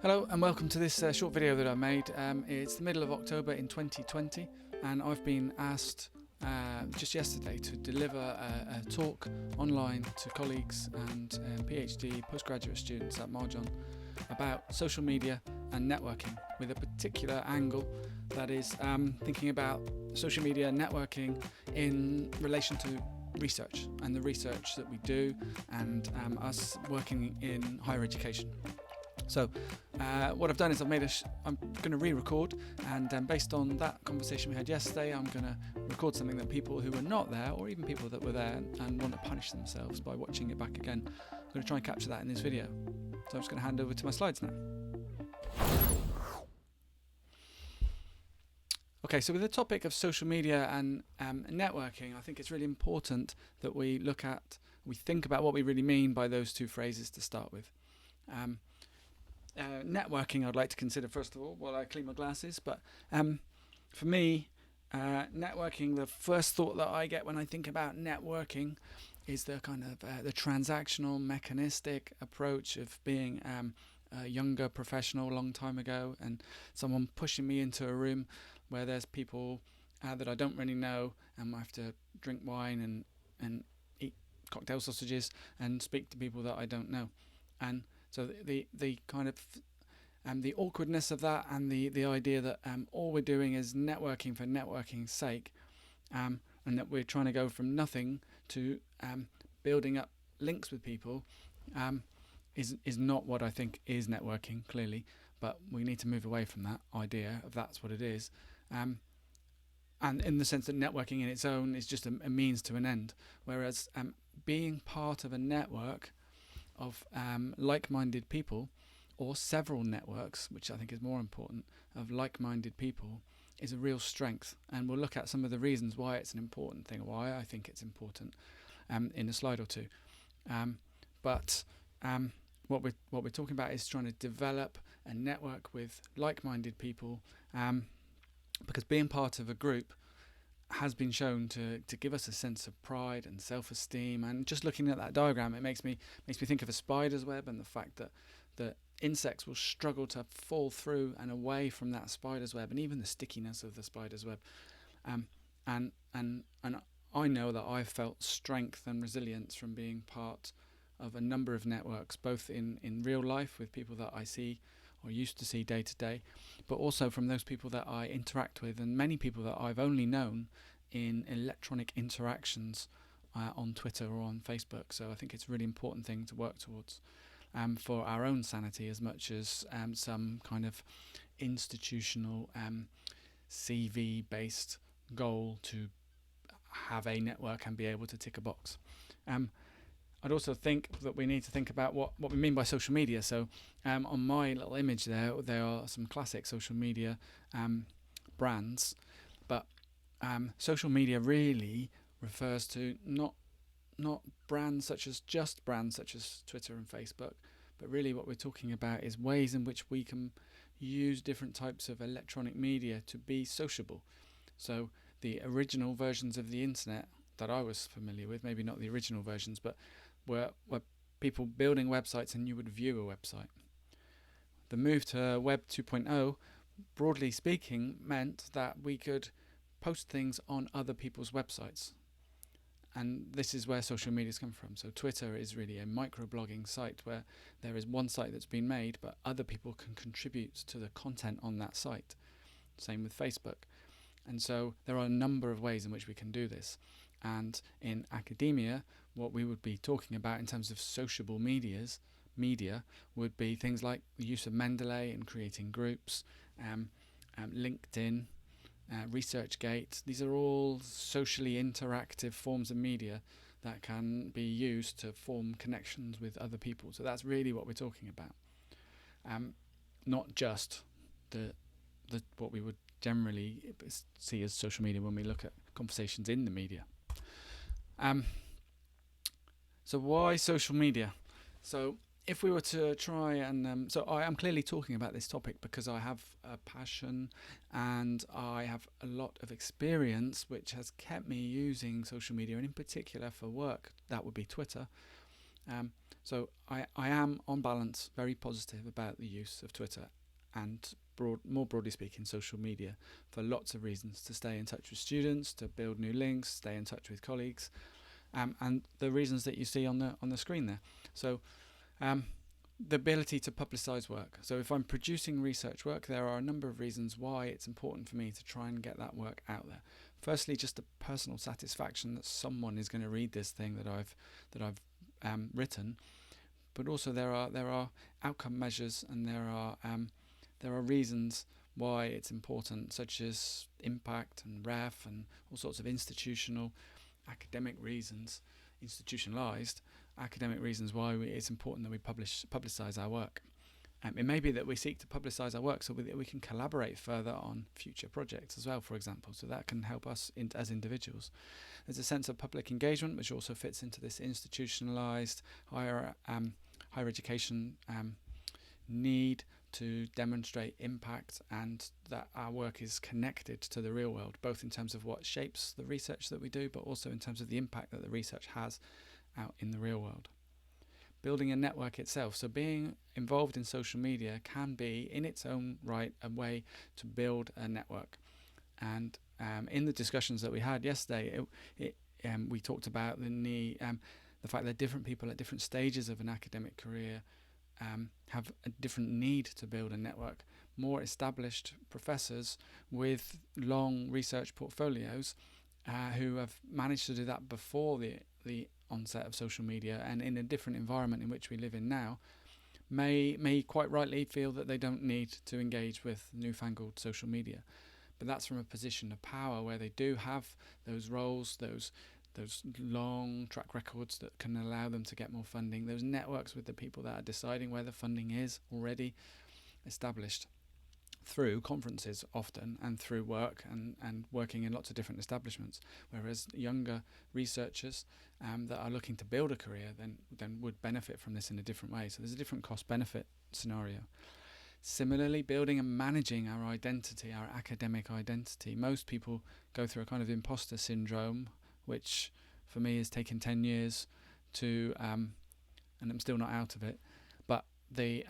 Hello and welcome to this short video that I made. It's the middle of October in 2020 and I've been asked just yesterday to deliver a talk online to colleagues and PhD postgraduate students at Marjon about social media and networking, with a particular angle that is thinking about social media networking in relation to research and the research that we do, and us working in higher education. So what I've done is I'm going to re-record, and based on that conversation we had yesterday, I'm going to record something that people who were not there, or even people that were there and want to punish themselves by watching it back again, I'm going to try and capture that in this video. So I'm just going to hand over to my slides now. Okay, so with the topic of social media and networking, I think it's really important that we think about what we really mean by those two phrases to start with. Networking I'd like to consider first of all while I clean my glasses, but for me, networking, the first thought that I get when I think about networking is the kind of the transactional, mechanistic approach of being a younger professional a long time ago, and someone pushing me into a room where there's people that I don't really know, and I have to drink wine and eat cocktail sausages and speak to people that I don't know. And so the kind of the awkwardness of that, and the idea that all we're doing is networking for networking's sake, and that we're trying to go from nothing to building up links with people, is not what I think is networking, clearly. But we need to move away from that idea if that's what it is, and in the sense that networking in its own is just a means to an end, whereas being part of a network of like-minded people, or several networks, which I think is more important, of like-minded people, is a real strength. And we'll look at some of the reasons why it's an important thing, why I think it's important, in a slide or two. But what we're talking about is trying to develop a network with like-minded people, because being part of a group has been shown to give us a sense of pride and self-esteem. And just looking at that diagram, it makes me think of a spider's web, and the fact that insects will struggle to fall through and away from that spider's web, and even the stickiness of the spider's web. And I know that I've felt strength and resilience from being part of a number of networks, both in real life with people that I see or used to see day to day, but also from those people that I interact with, and many people that I've only known in electronic interactions on Twitter or on Facebook. So I think it's a really important thing to work towards, for our own sanity, as much as some kind of institutional CV-based goal to have a network and be able to tick a box. I'd also think that we need to think about what we mean by social media. So on my little image there are some classic social media brands, but social media really refers to not brands such as Twitter and Facebook, but really what we're talking about is ways in which we can use different types of electronic media to be sociable. So the original versions of the internet that I was familiar with, maybe not the original versions, but were people building websites and you would view a website. The move to Web 2.0, broadly speaking, meant that we could post things on other people's websites. And this is where social media's come from. So Twitter is really a microblogging site where there is one site that's been made, but other people can contribute to the content on that site. Same with Facebook. And so there are a number of ways in which we can do this. And in academia, what we would be talking about in terms of sociable media would be things like the use of Mendeley in creating groups, LinkedIn, ResearchGate. These are all socially interactive forms of media that can be used to form connections with other people. So that's really what we're talking about. Not just what we would generally see as social media when we look at conversations in the media. So why social media? So if we were to try and so I am clearly talking about this topic because I have a passion and I have a lot of experience which has kept me using social media, and in particular for work that would be Twitter. So I am, on balance, very positive about the use of Twitter and more broadly speaking, social media for lots of reasons: to stay in touch with students, to build new links, stay in touch with colleagues, and the reasons that you see on the screen there. So the ability to publicise work. So if I'm producing research work, there are a number of reasons why it's important for me to try and get that work out there. Firstly, just the personal satisfaction that someone is going to read this thing that I've written, but also there are outcome measures, and there are reasons why it's important, such as impact and ref and all sorts of institutional academic reasons, institutionalized academic reasons why it's important that we publicize our work. It may be that we seek to publicize our work so that we can collaborate further on future projects as well, for example, so that can help us as individuals. There's a sense of public engagement which also fits into this institutionalized higher education need to demonstrate impact, and that our work is connected to the real world, both in terms of what shapes the research that we do, but also in terms of the impact that the research has out in the real world. Building a network itself, so being involved in social media can be in its own right a way to build a network. And in the discussions that we had yesterday, we talked about the fact that different people at different stages of an academic career have a different need to build a network. More established professors with long research portfolios who have managed to do that before the onset of social media, and in a different environment in which we live in now, may quite rightly feel that they don't need to engage with newfangled social media. But that's from a position of power where they do have those roles, those long track records that can allow them to get more funding, those networks with the people that are deciding where the funding is already established through conferences often, and through work and working in lots of different establishments, whereas younger researchers that are looking to build a career then would benefit from this in a different way. So there's a different cost benefit scenario. Similarly, building and managing our identity, our academic identity. Most people go through a kind of imposter syndrome, which for me has taken 10 years to, and I'm still not out of it, but the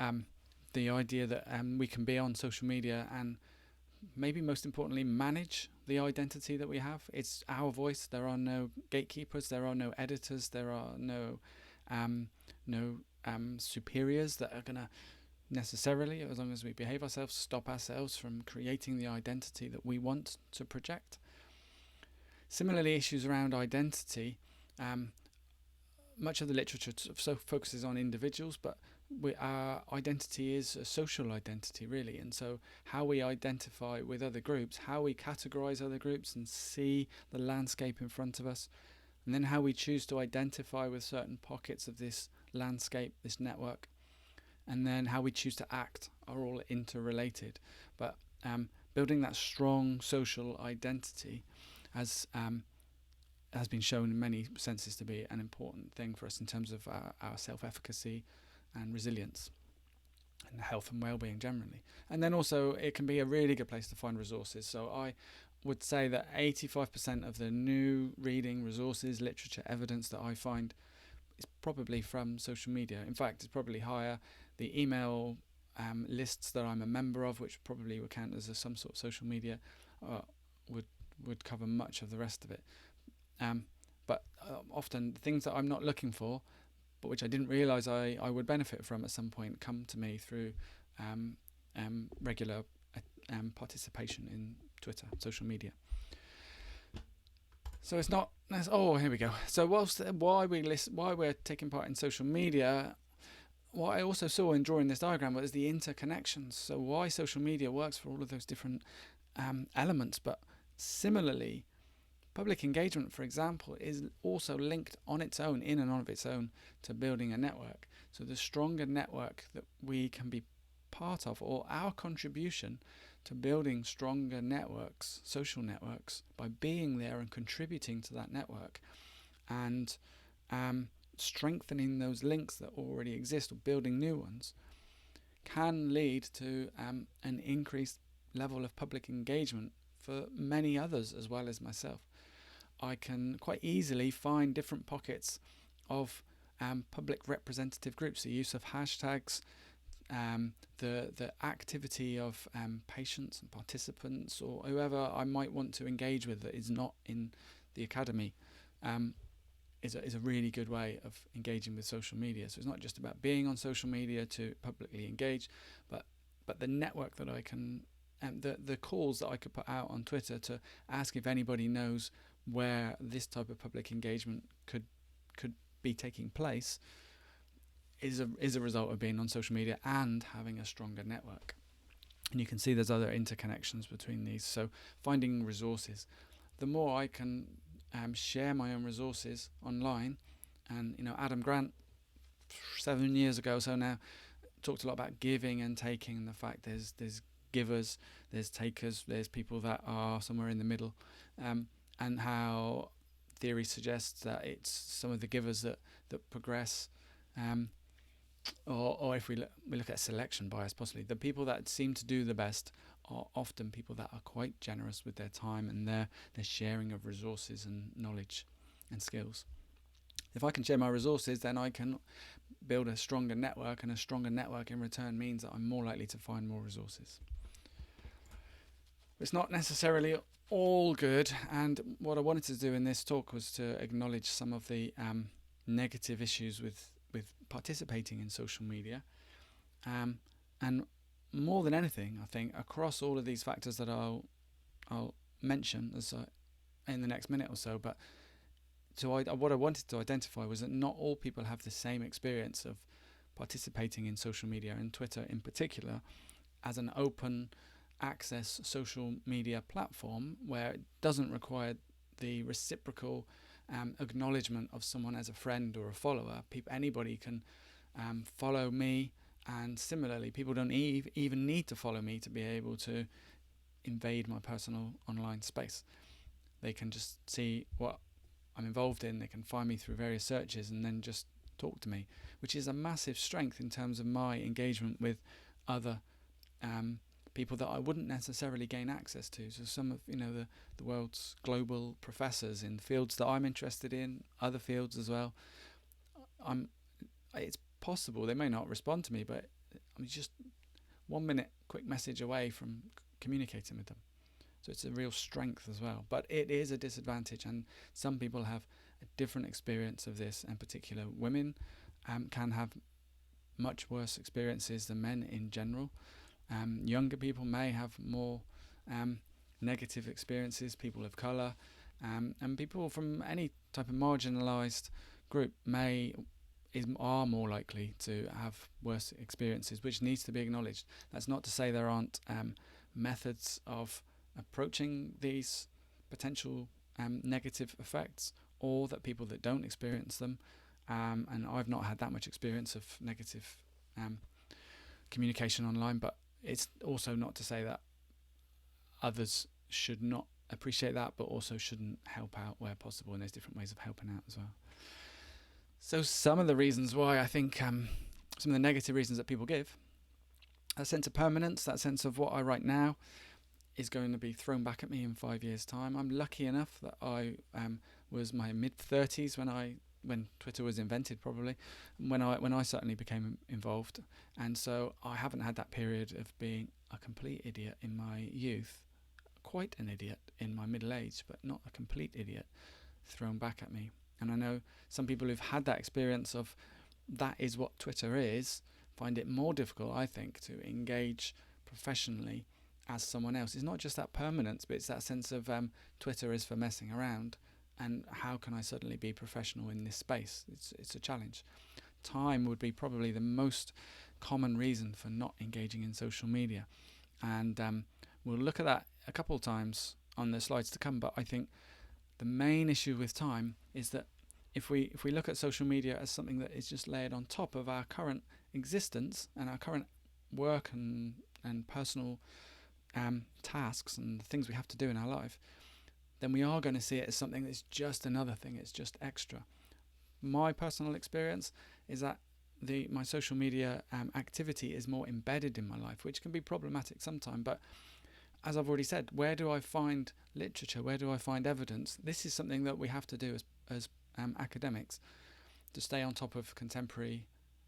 idea that we can be on social media and maybe most importantly manage the identity that we have. It's our voice. There are no gatekeepers, there are no editors, there are no superiors that are going to necessarily, as long as we behave ourselves, stop ourselves from creating the identity that we want to project. Similarly, issues around identity, much of the literature focuses on individuals, but our identity is a social identity, really. And so how we identify with other groups, how we categorize other groups and see the landscape in front of us, and then how we choose to identify with certain pockets of this landscape, this network, and then how we choose to act are all interrelated. But building that strong social identity has been shown in many senses to be an important thing for us in terms of our self-efficacy and resilience and health and well-being generally. And then also it can be a really good place to find resources. So I would say that 85% of the new reading, resources, literature, evidence that I find is probably from social media. In fact, it's probably higher. The email lists that I'm a member of, which probably would count as some sort of social media, would cover much of the rest of it. But often things that I'm not looking for, but which I didn't realise I would benefit from at some point, come to me through regular participation in Twitter, social media. So it's not. Here we go. So why we're taking part in social media, what I also saw in drawing this diagram was the interconnections. So why social media works for all of those different elements, but similarly, public engagement, for example, is also linked on its own, in and of its own, to building a network. So the stronger network that we can be part of, or our contribution to building stronger networks, social networks, by being there and contributing to that network and strengthening those links that already exist or building new ones, can lead to an increased level of public engagement for many others as well as myself. I can quite easily find different pockets of public representative groups, the use of hashtags, the activity of patients and participants or whoever I might want to engage with that is not in the academy, is a really good way of engaging with social media. So it's not just about being on social media to publicly engage, but the network that I can, the calls that I could put out on Twitter to ask if anybody knows where this type of public engagement could be taking place, is a result of being on social media and having a stronger network. And you can see there's other interconnections between these. So finding resources. The more I can share my own resources online, and Adam Grant 7 years ago, so now, talked a lot about giving and taking, and the fact there's givers, there's takers, there's people that are somewhere in the middle, and how theory suggests that it's some of the givers that progress. Or if we look at selection bias, possibly the people that seem to do the best are often people that are quite generous with their time and their sharing of resources and knowledge and skills. If I can share my resources, then I can build a stronger network, and a stronger network in return means that I'm more likely to find more resources. It's not necessarily all good, and what I wanted to do in this talk was to acknowledge some of the negative issues with participating in social media, and more than anything, I think across all of these factors that I'll mention in the next minute or so, but what I wanted to identify was that not all people have the same experience of participating in social media, and Twitter in particular, as an open access social media platform where it doesn't require the reciprocal acknowledgement of someone as a friend or a follower. Anybody can follow me, and similarly, people don't even need to follow me to be able to invade my personal online space. They can just see what I'm involved in, they can find me through various searches and then just talk to me, which is a massive strength in terms of my engagement with other people that I wouldn't necessarily gain access to. So some of the world's global professors in fields that I'm interested in, other fields as well, it's possible they may not respond to me, but I'm just 1 minute quick message away from communicating with them. So it's a real strength as well, but it is a disadvantage, and some people have a different experience of this. In particular, women can have much worse experiences than men in general. Younger people may have more negative experiences, people of colour, and people from any type of marginalised group are more likely to have worse experiences, which needs to be acknowledged. That's not to say there aren't methods of approaching these potential negative effects, or that people that don't experience them, and I've not had that much experience of negative communication online, but it's also not to say that others should not appreciate that, but also shouldn't help out where possible, and there's different ways of helping out as well. So some of the reasons why I think, some of the negative reasons that people give, that sense of permanence, that sense of what I write now is going to be thrown back at me in 5 years' time. I'm lucky enough that I was my mid-30s when Twitter was invented, probably, when I certainly became involved, and so I haven't had that period of being a complete idiot in my youth, quite an idiot in my middle age, but not a complete idiot thrown back at me. And I know some people who've had that experience of that is what Twitter is, find it more difficult, I think, to engage professionally as someone else. It's not just that permanence, but it's that sense of Twitter is for messing around, and how can I suddenly be professional in this space? It's a challenge. Time would be probably the most common reason for not engaging in social media, and we'll look at that a couple of times on the slides to come, but I think the main issue with time is that if we look at social media as something that is just layered on top of our current existence and our current work and personal tasks and the things we have to do in our life, then we are going to see it as something that's just another thing, it's just extra. My personal experience is that my social media activity is more embedded in my life, which can be problematic sometimes, but as I've already said, where do I find literature? Where do I find evidence? This is something that we have to do as academics. to stay on top of contemporary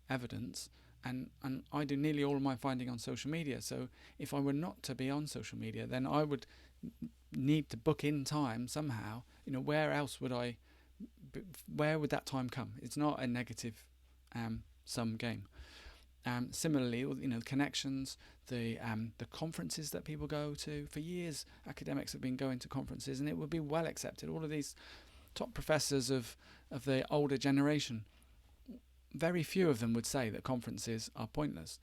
evidence. And I do nearly all of my finding on social media. So if I were not to be on social media, then I would need to book in time somehow. Where else would where would that time come? It's not a negative sum game. Similarly, connections, the conferences that people go to. For years, academics have been going to conferences, and it would be well accepted. All of these top professors of the older generation, very few of them would say that conferences are pointless.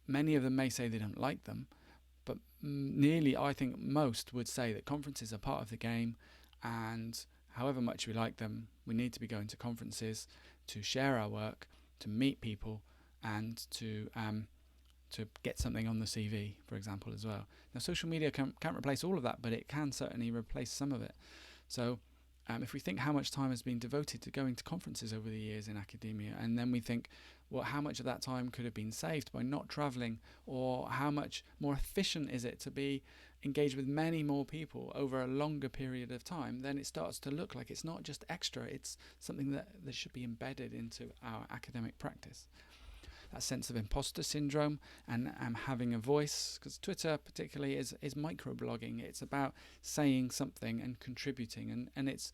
Many of them may say they don't like them, but nearly, I think most would say that conferences are part of the game, and however much we like them, we need to be going to conferences to share our work, to meet people, and to get something on the CV, for example, as well. Now, social media can't replace all of that, but it can certainly replace some of it. So if we think how much time has been devoted to going to conferences over the years in academia, and then we think, well, how much of that time could have been saved by not travelling, or how much more efficient is it to be engaged with many more people over a longer period of time, then it starts to look like it's not just extra, it's something that should be embedded into our academic practice. That sense of imposter syndrome and having a voice, because Twitter particularly is microblogging. It's about saying something and contributing, and its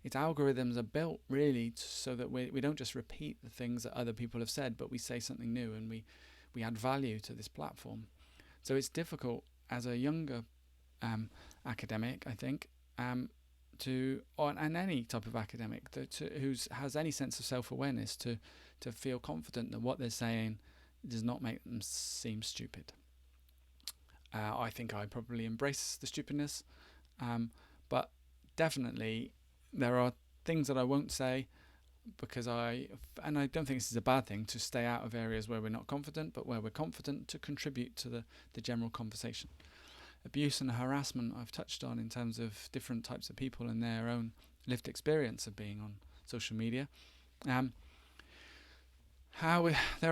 algorithms are built really so that we don't just repeat the things that other people have said, but we say something new and we add value to this platform. So it's difficult as a younger academic, I think, and any type of academic who has any sense of self-awareness to feel confident that what they're saying does not make them seem stupid. I think I probably embrace the stupidness, but definitely there are things that I won't say because I don't think this is a bad thing to stay out of areas where we're not confident, but where we're confident to contribute to the general conversation. Abuse and harassment I've touched on in terms of different types of people and their own lived experience of being on social media. There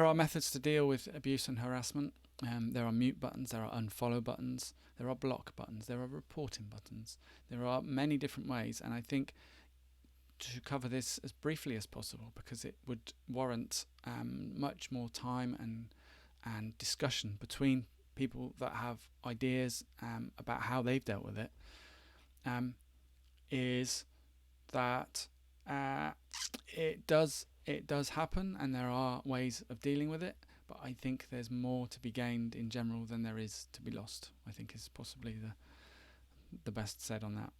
are methods to deal with abuse and harassment. There are mute buttons, there are unfollow buttons, there are block buttons, there are reporting buttons. There are many different ways, and I think to cover this as briefly as possible, because it would warrant much more time and discussion between people that have ideas about how they've dealt with it, is that it does happen, and there are ways of dealing with it, but I think there's more to be gained in general than there is to be lost, I think is possibly the best said on that.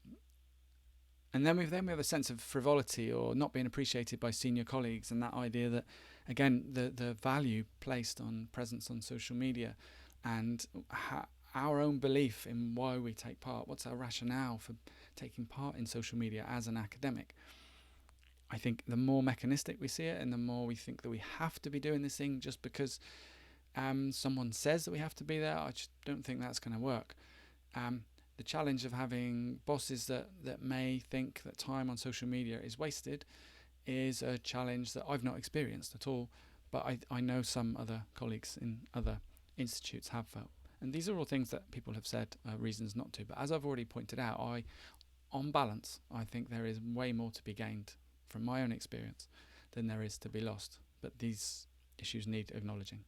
And then we have a sense of frivolity or not being appreciated by senior colleagues, and that idea that, again, the value placed on presence on social media and our own belief in why we take part, what's our rationale for taking part in social media as an academic. I think the more mechanistic we see it, and the more we think that we have to be doing this thing just because someone says that we have to be there, I just don't think that's going to work. The challenge of having bosses that may think that time on social media is wasted is a challenge that I've not experienced at all, but I know some other colleagues in other institutes have felt. And these are all things that people have said reasons not to. But as I've already pointed out, on balance, I think there is way more to be gained from my own experience than there is to be lost. But these issues need acknowledging.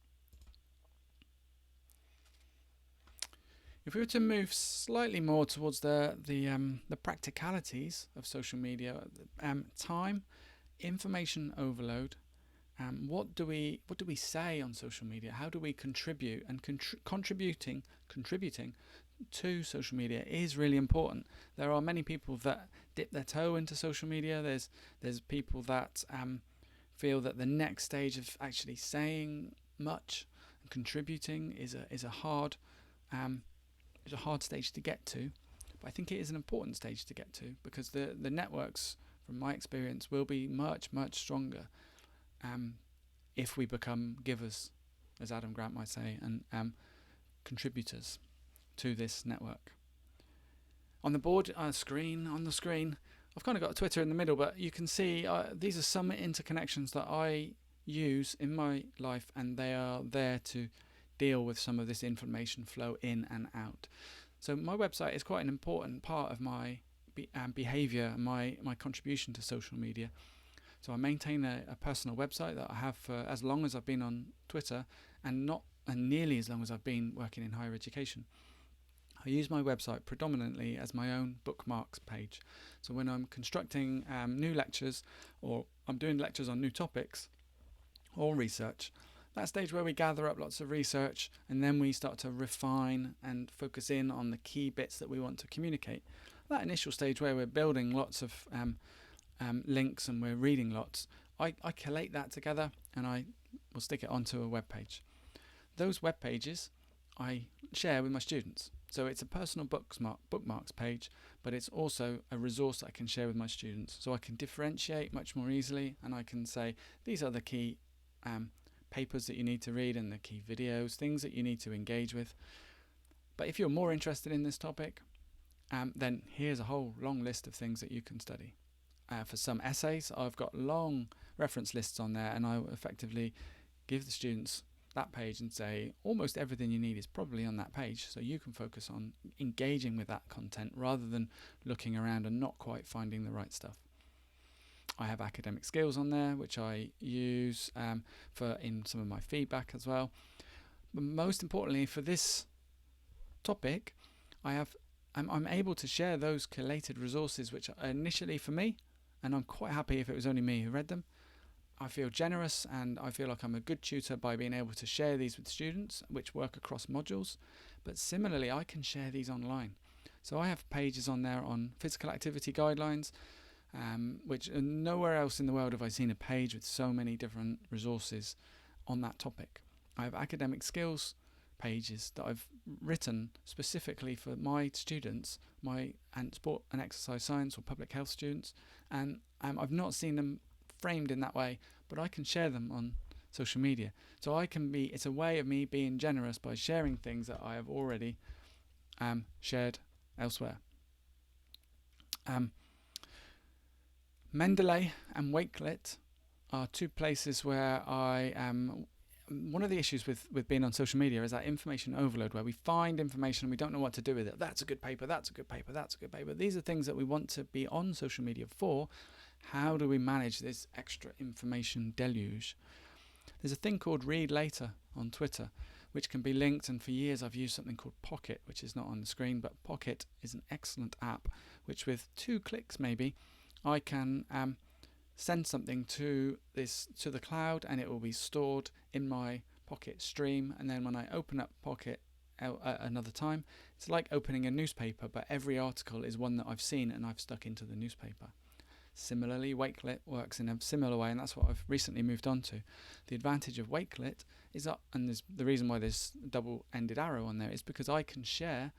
If we were to move slightly more towards the practicalities of social media, time, information overload, what do we say on social media? How do we contribute? And contributing to social media is really important. There are many people that dip their toe into social media. There's people that feel that the next stage of actually saying much and contributing is a hard stage to get to, but I think it is an important stage to get to, because the networks, from my experience, will be much stronger if we become givers, as Adam Grant might say, and contributors to this network. On the board screen, on the screen, I've kind of got Twitter in the middle, but you can see these are some interconnections that I use in my life, and they are there to deal with some of this information flow in and out. So my website is quite an important part of my behaviour, my contribution to social media. So I maintain a personal website that I have for as long as I've been on Twitter, and nearly as long as I've been working in higher education. I use my website predominantly as my own bookmarks page. So when I'm constructing new lectures, or I'm doing lectures on new topics or research, that stage where we gather up lots of research and then we start to refine and focus in on the key bits that we want to communicate. That initial stage where we're building lots of links and we're reading lots, I collate that together and I will stick it onto a web page. Those web pages I share with my students. So it's a personal bookmarks page, but it's also a resource that I can share with my students. So I can differentiate much more easily, and I can say these are the key papers that you need to read and the key videos, things that you need to engage with. But if you're more interested in this topic, then here's a whole long list of things that you can study. For some essays, I've got long reference lists on there, and I effectively give the students that page and say almost everything you need is probably on that page, so you can focus on engaging with that content rather than looking around and not quite finding the right stuff. I have academic skills on there, which I use for in some of my feedback as well. But most importantly, for this topic, I'm able to share those collated resources, which are initially for me, and I'm quite happy if it was only me who read them. I feel generous and I feel like I'm a good tutor by being able to share these with students which work across modules, but similarly I can share these online. So I have pages on there on physical activity guidelines, which nowhere else in the world have I seen a page with so many different resources on that topic. I have academic skills pages that I've written specifically for my students, my sport and exercise science or public health students, and I've not seen them framed in that way, but I can share them on social media. So it's a way of me being generous by sharing things that I have already shared elsewhere. Mendeley and Wakelet are two places where I one of the issues with being on social media is that information overload, where we find information and we don't know what to do with it. That's a good paper, that's a good paper, that's a good paper. These are things that we want to be on social media for. How do we manage this extra information deluge? There's a thing called Read Later on Twitter, which can be linked, and for years I've used something called Pocket, which is not on the screen, but Pocket is an excellent app, which with 2 clicks maybe, I can send something to the cloud and it will be stored in my Pocket stream, and then when I open up Pocket another time, it's like opening a newspaper, but every article is one that I've seen and I've stuck into the newspaper. Similarly, Wakelet works in a similar way, and that's what I've recently moved on to. The advantage of Wakelet is the reason why there's a double-ended arrow on there is because I can share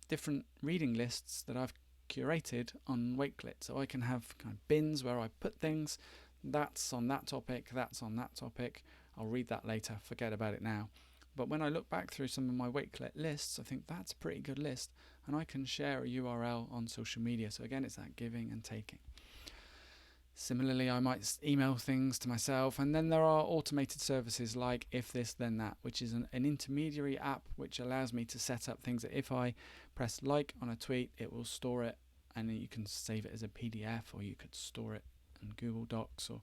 different reading lists that I've curated on Wakelet. So I can have kind of bins where I put things. That's on that topic, that's on that topic. I'll read that later, forget about it now. But when I look back through some of my Wakelet lists, I think that's a pretty good list, and I can share a URL on social media. So again, it's that giving and taking. Similarly, I might email things to myself, and then there are automated services like If This Then That, which is an intermediary app which allows me to set up things that if I press like on a tweet, it will store it, and you can save it as a PDF, or you could store it in Google Docs. Or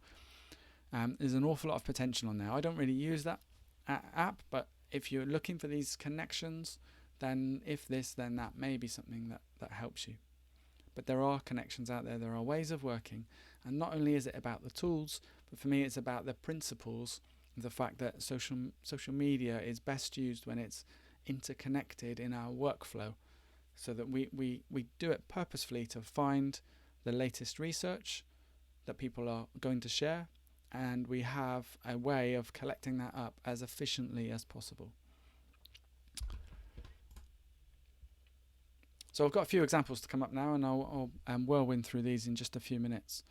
there's an awful lot of potential on there. I don't really use that app, but if you're looking for these connections, then If This Then That may be something that helps you. But there are connections out there, there are ways of working, and not only is it about the tools, but for me it's about the principles, the fact that social media is best used when it's interconnected in our workflow, so that we do it purposefully to find the latest research that people are going to share, and we have a way of collecting that up as efficiently as possible. So I've got a few examples to come up now, and I'll whirlwind through these in just a few minutes.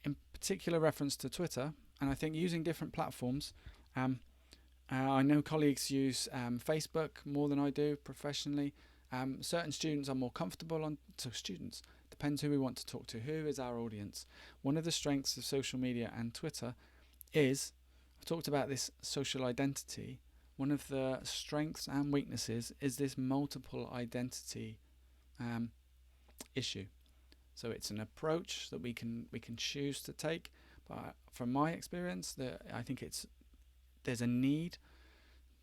In particular reference to Twitter, and I think using different platforms, I know colleagues use Facebook more than I do professionally. Certain students are more comfortable on, so students, depends who we want to talk to, who is our audience. One of the strengths of social media and Twitter is, I've talked about this social identity, one of the strengths and weaknesses is this multiple identity issue. So it's an approach that we can choose to take. But from my experience, I think there's a need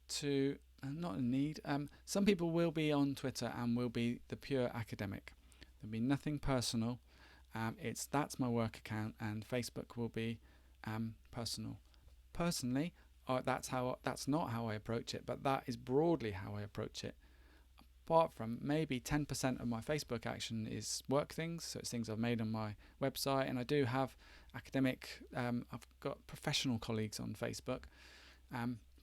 to not a need. Some people will be on Twitter and will be the pure academic. There'll be nothing personal. That's my work account, and Facebook will be personal. Personally, that's not how I approach it, but that is broadly how I approach it. Apart from maybe 10% of my Facebook action is work things, so it's things I've made on my website, and I do have academic. I've got professional colleagues on Facebook,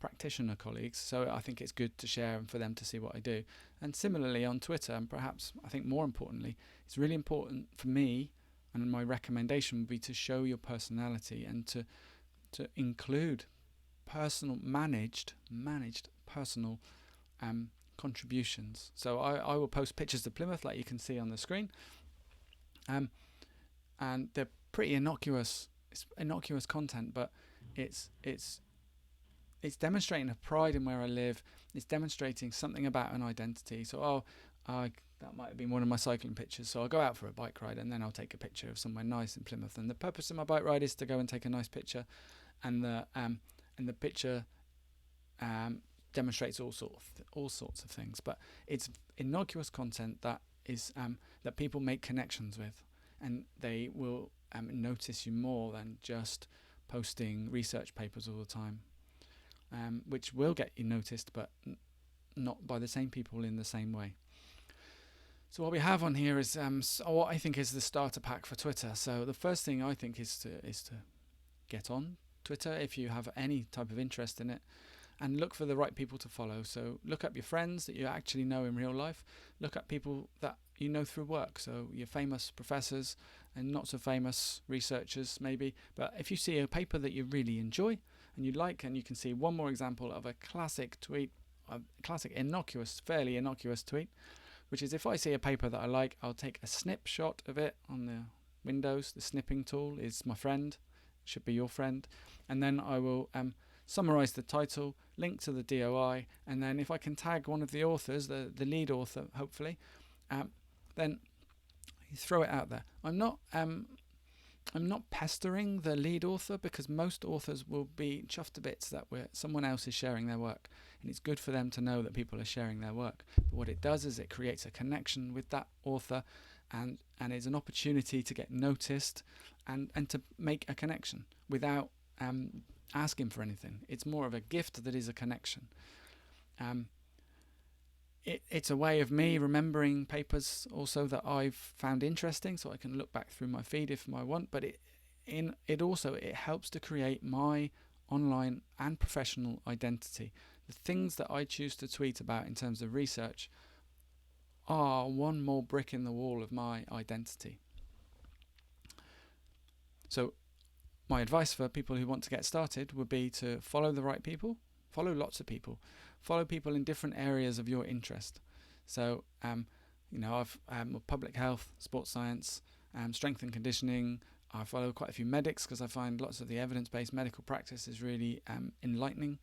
practitioner colleagues, so I think it's good to share and for them to see what I do. And similarly on Twitter, and perhaps I think more importantly, it's really important for me, and my recommendation would be to show your personality and to include personal managed personal contributions. So I will post pictures of Plymouth like you can see on the screen, and they're pretty innocuous. It's innocuous content, but it's demonstrating a pride in where I live. It's demonstrating something about an identity. So that might have been one of my cycling pictures. So I'll go out for a bike ride and then I'll take a picture of somewhere nice in Plymouth. And the purpose of my bike ride is to go and take a nice picture, and the picture demonstrates all sorts of things. But it's innocuous content that is that people make connections with, and they will notice you more than just posting research papers all the time, which will get you noticed, but not by the same people in the same way. So what we have on here is what I think is the starter pack for Twitter. So the first thing I think is to get on Twitter if you have any type of interest in it, and look for the right people to follow. So look up your friends that you actually know in real life. Look up people that you know through work. So your famous professors and not so famous researchers maybe. But if you see a paper that you really enjoy and you like, and you can see one more example of a classic tweet, a classic fairly innocuous tweet, which is if I see a paper that I like, I'll take a snapshot of it on the Windows. The snipping tool is my friend, should be your friend, and then I will summarize the title, link to the DOI, and then if I can tag one of the authors, the lead author hopefully, then you throw it out there. I'm not pestering the lead author, because most authors will be chuffed to bits that someone else is sharing their work, and it's good for them to know that people are sharing their work. But what it does is it creates a connection with that author, and is an opportunity to get noticed and to make a connection without asking for anything. It's more of a gift that is a connection. It's a way of me remembering papers also that I've found interesting, so I can look back through my feed if I want. But it also helps to create my online and professional identity. The things that I choose to tweet about in terms of research are one more brick in the wall of my identity. So my advice for people who want to get started would be to follow the right people, follow lots of people, follow people in different areas of your interest. So, I've public health, sports science, strength and conditioning. I follow quite a few medics because I find lots of the evidence-based medical practice is really enlightening.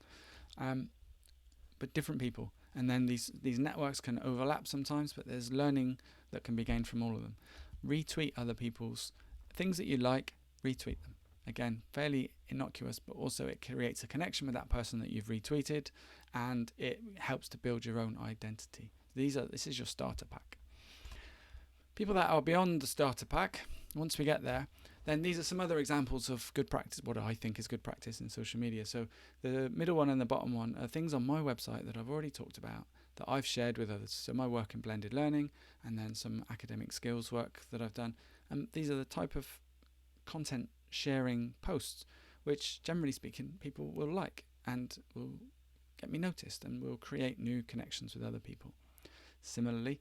But different people, and then these networks can overlap sometimes, but there's learning that can be gained from all of them. Retweet other people's things that you like, retweet them. Again, fairly innocuous, but also it creates a connection with that person that you've retweeted, and it helps to build your own identity. This is your starter pack. People that are beyond the starter pack, once we get there, then these are some other examples of good practice, what I think is good practice in social media. So the middle one and the bottom one are things on my website that I've already talked about that I've shared with others. So my work in blended learning, and then some academic skills work that I've done. And these are the type of content sharing posts which, generally speaking, people will like and will get me noticed and will create new connections with other people. Similarly,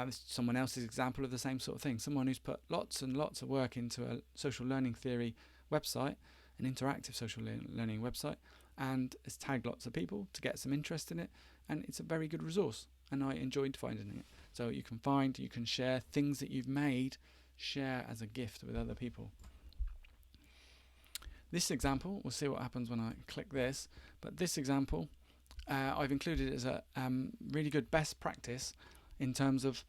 someone else's example of the same sort of thing, someone who's put lots and lots of work into a social learning theory website, an interactive social learning website, and has tagged lots of people to get some interest in it, and it's a very good resource, and I enjoyed finding it. So you can share things that you've made, share as a gift with other people. This example, we'll see what happens when I click this, but this example I've included as a really good best practice in terms of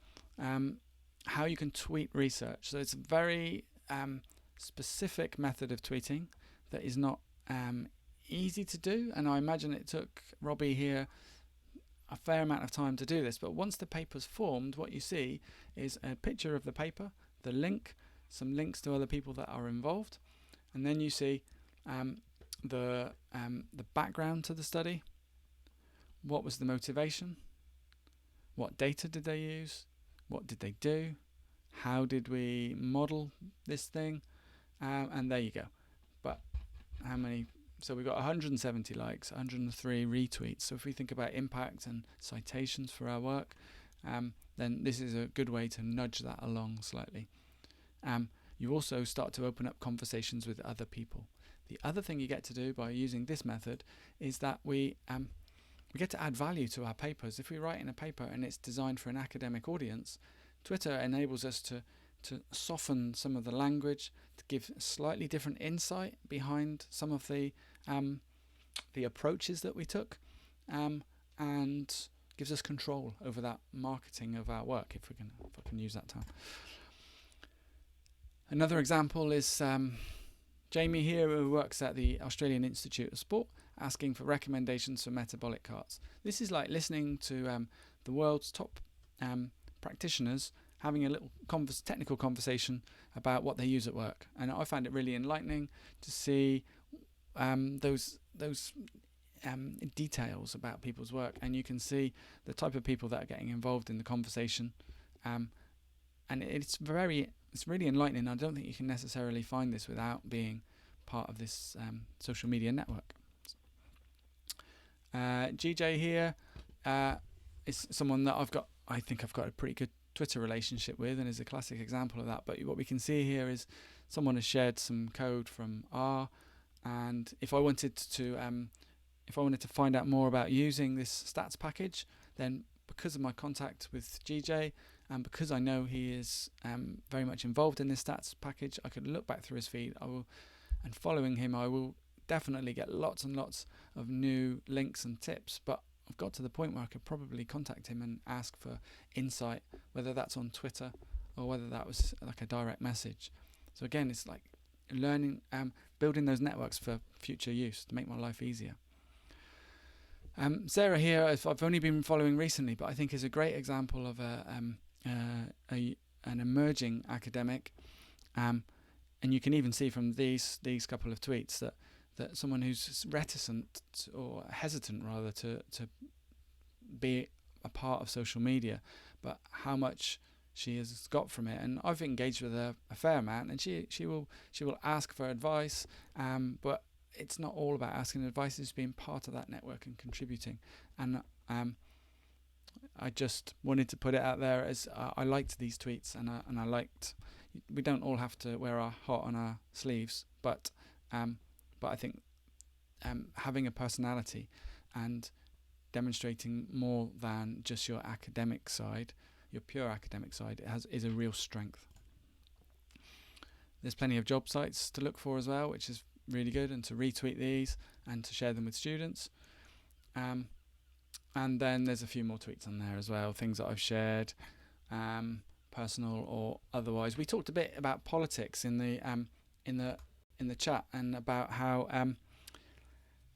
how you can tweet research. So it's a very specific method of tweeting that is not easy to do, and I imagine it took Robbie here a fair amount of time to do this. But once the paper's formed, what you see is a picture of the paper, the link, some links to other people that are involved, and then you see the background to the study. What was the motivation? What data did they use? What did they do? How did we model this thing? And there you go. But how many? So we've got 170 likes, 103 retweets. So if we think about impact and citations for our work, then this is a good way to nudge that along slightly. You also start to open up conversations with other people. The other thing you get to do by using this method is that we get to add value to our papers. If we write in a paper and it's designed for an academic audience, Twitter enables us to soften some of the language, to give slightly different insight behind some of the approaches that we took, and gives us control over that marketing of our work, if I can use that term. Another example is Jamie here, who works at the Australian Institute of Sport, asking for recommendations for metabolic carts. This is like listening to the world's top practitioners having a little technical conversation about what they use at work, and I find it really enlightening to see those details about people's work, and you can see the type of people that are getting involved in the conversation, and it's really enlightening. I don't think you can necessarily find this without being part of this social media network. GJ here is someone that I think I've got a pretty good Twitter relationship with, and is a classic example of that. But what we can see here is someone has shared some code from R, and if I wanted to find out more about using this stats package, then because of my contact with GJ and because I know he is very much involved in this stats package, I could look back through his feed. And following him, I will definitely get lots and lots of new links and tips. But I've got to the point where I could probably contact him and ask for insight, whether that's on Twitter or whether that was like a direct message. So again, it's like learning, building those networks for future use to make my life easier. Sarah here, I've only been following recently, but I think is a great example of an emerging academic, and you can even see from these couple of tweets that someone who's reticent or hesitant rather to be a part of social media, but how much she has got from it. And I've engaged with her a fair amount, and she will ask for advice, but it's not all about asking advice. It's being part of that network and contributing. And I just wanted to put it out there as I liked these tweets, and I liked. We don't all have to wear our heart on our sleeves, but I think having a personality and demonstrating more than just your academic side, your pure academic side, is a real strength. There's plenty of job sites to look for as well, which is really good, and to retweet these and to share them with students. And then there's a few more tweets on there as well, things that I've shared, personal or otherwise. We talked a bit about politics in the chat, and about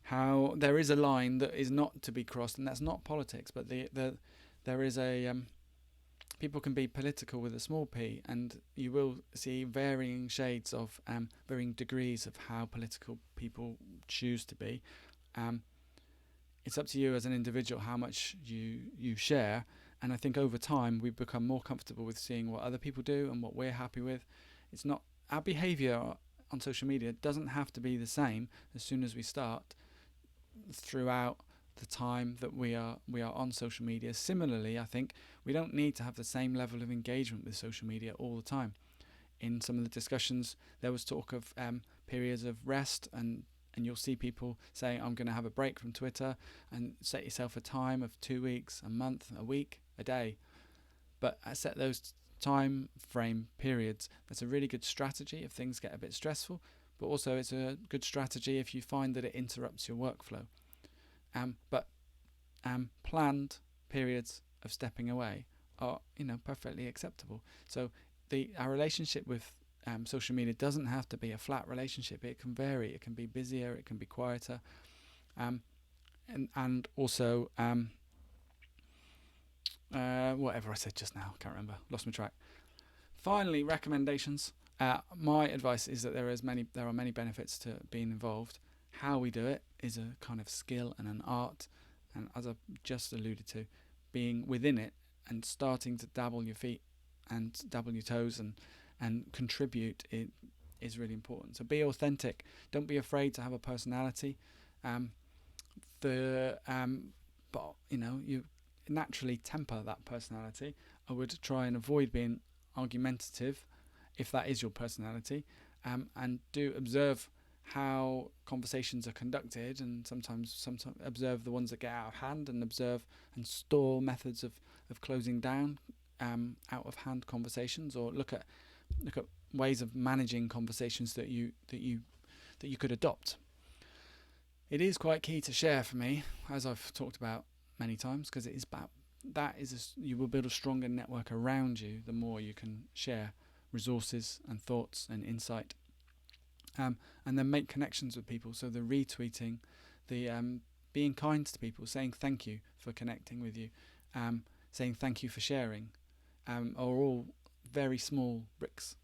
how there is a line that is not to be crossed, and that's not politics, but there is a people can be political with a small p, and you will see varying shades of varying degrees of how political people choose to be. It's up to you as an individual how much you share, and I think over time we become more comfortable with seeing what other people do and what we're happy with. It's not our behaviour on social media doesn't have to be the same as soon as we start throughout the time that we are on social media. Similarly, I think we don't need to have the same level of engagement with social media all the time. In some of the discussions, there was talk of periods of rest, and you'll see people saying, I'm going to have a break from Twitter, and set yourself a time of 2 weeks, a month, a week, a day. But set those time frame periods. That's a really good strategy if things get a bit stressful, but also it's a good strategy if you find that it interrupts your workflow. But planned periods of stepping away are perfectly acceptable. So our relationship with social media doesn't have to be a flat relationship. It can vary. It can be busier. It can be quieter, and also whatever I said just now, can't remember. Lost my track. Finally, recommendations. My advice is that there are many benefits to being involved. How we do it is a kind of skill and an art, and as I've just alluded to, being within it and starting to dabble your feet and dabble your toes and contribute it is really important. So be authentic. Don't be afraid to have a personality. But you naturally temper that personality. I would try and avoid being argumentative if that is your personality, and do observe how conversations are conducted, and sometimes observe the ones that get out of hand, and observe and store methods of closing down out of hand conversations, or look at ways of managing conversations that you could adopt. It is quite key to share for me, as I've talked about many times, because it is about you will build a stronger network around you the more you can share resources and thoughts and insight, and then make connections with people. So the retweeting, the being kind to people, saying thank you for connecting with you, saying thank you for sharing, are all very small bricks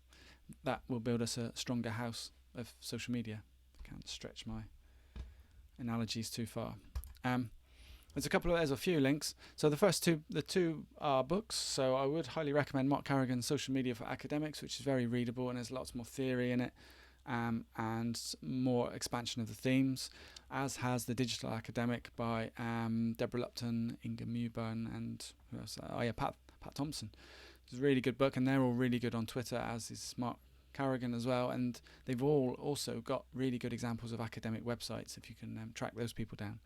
that will build us a stronger house of social media. I can't stretch my analogies too far. There's a few links. So the two are books. So I would highly recommend Mark Carrigan's Social Media for Academics, which is very readable and there's lots more theory in it, and more expansion of the themes, as has The Digital Academic by Deborah Lupton, Inga Mewburn, and who else? Pat Thompson. It's a really good book, and they're all really good on Twitter, as is Mark Carrigan as well, and they've all also got really good examples of academic websites if you can track those people down.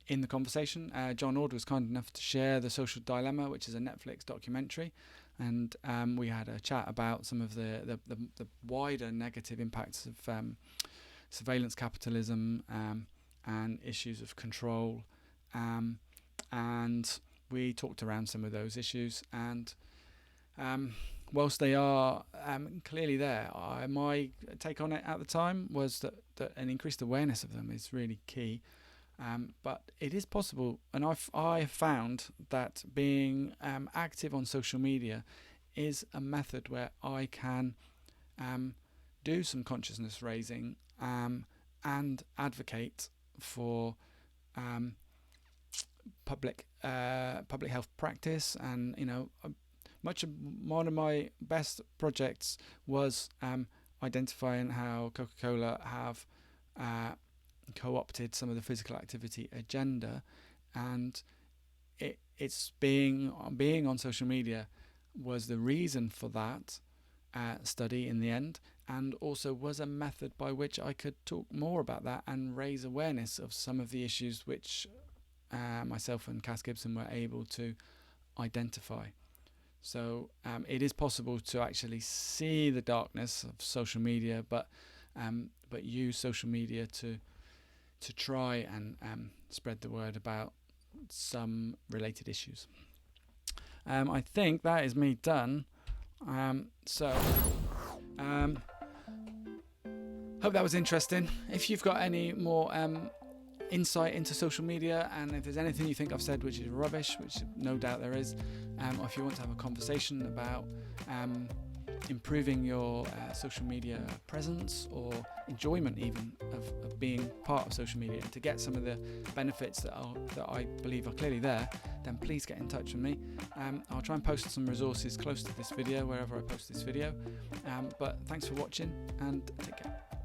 In the conversation, John Ord was kind enough to share The Social Dilemma, which is a Netflix documentary, and we had a chat about some of the wider negative impacts of surveillance capitalism and issues of control, and we talked around some of those issues, and whilst they are clearly there, my take on it at the time was that an increased awareness of them is really key. But it is possible, and I found that being active on social media is a method where I can do some consciousness raising and advocate for public health practice. And one of my best projects was identifying how Coca-Cola have co-opted some of the physical activity agenda, and it's being on social media was the reason for that study in the end, and also was a method by which I could talk more about that and raise awareness of some of the issues which myself and Cass Gibson were able to identify. So it is possible to actually see the darkness of social media, but use social media to try and spread the word about some related issues. I think that is me done. Hope that was interesting. If you've got any more insight into social media, and if there's anything you think I've said which is rubbish, which no doubt there is, or if you want to have a conversation about improving your social media presence or enjoyment even of being part of social media, to get some of the benefits that I believe are clearly there, then please get in touch with me. I'll try and post some resources close to this video wherever I post this video, but thanks for watching and take care.